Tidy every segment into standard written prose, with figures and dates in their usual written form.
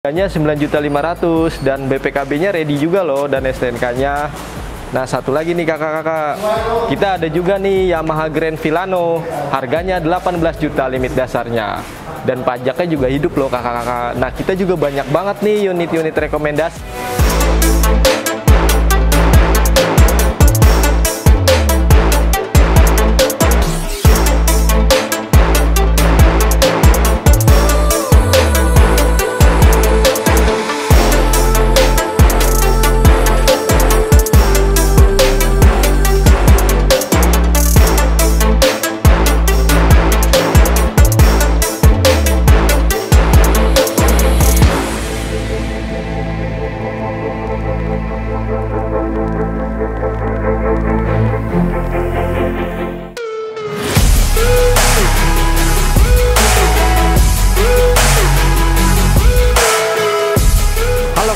Harganya 9.500.000 dan BPKB-nya ready juga loh dan STNK-nya. Nah, satu lagi nih kakak-kakak, kita ada juga nih Yamaha Grand Villano, harganya 18 juta limit dasarnya. Dan pajaknya juga hidup loh kakak-kakak. Nah, kita juga banyak banget nih unit-unit rekomendasi.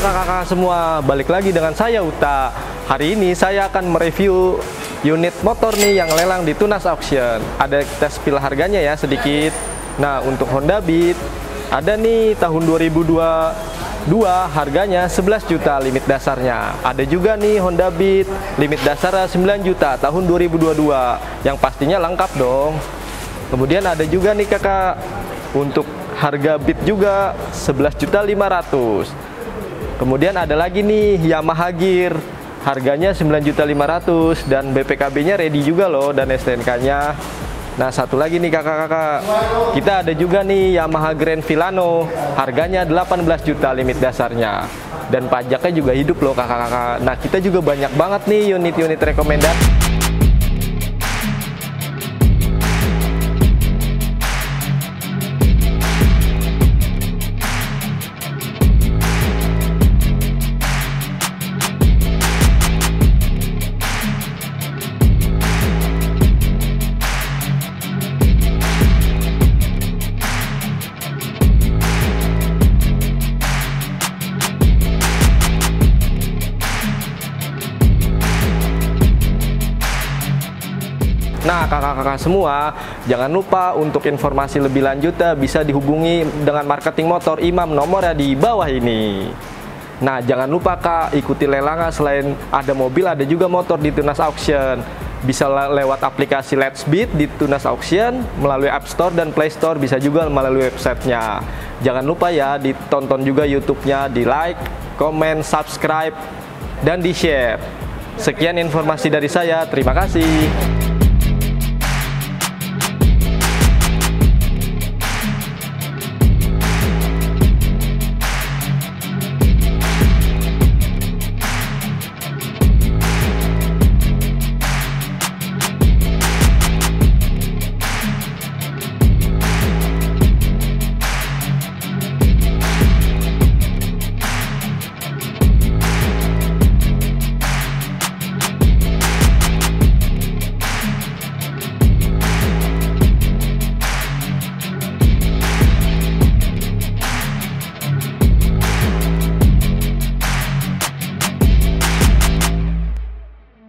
Kakak-kakak semua, balik lagi dengan saya Uta. Hari ini saya akan mereview unit motor nih yang lelang di Tunas Auction. Ada kita spill harganya ya sedikit. Nah, untuk Honda Beat ada nih tahun 2022, harganya 11 juta limit dasarnya. Ada juga nih Honda Beat limit dasarnya 9 juta tahun 2022, yang pastinya lengkap dong. Kemudian ada juga nih kakak, untuk harga Beat juga 11.500.000. Kemudian ada lagi nih Yamaha Gear, harganya 9.500.000 dan BPKB-nya ready juga loh dan STNK-nya. Nah, satu lagi nih kakak-kakak, kita ada juga nih Yamaha Grand Villano, harganya 18 juta limit dasarnya. Dan pajaknya juga hidup loh kakak-kakak. Nah, kita juga banyak banget nih unit-unit rekomendasi. Nah, kakak-kakak semua, jangan lupa untuk informasi lebih lanjut bisa dihubungi dengan marketing motor Imam, nomornya di bawah ini. Nah, jangan lupa kak, ikuti lelangan. Selain ada mobil, ada juga motor di Tunas Auction. Bisa lewat aplikasi Let's Beat di Tunas Auction, melalui App Store dan Play Store, bisa juga melalui websitenya. Jangan lupa ya, ditonton juga YouTube-nya, di like, komen, subscribe, dan di share. Sekian informasi dari saya, terima kasih.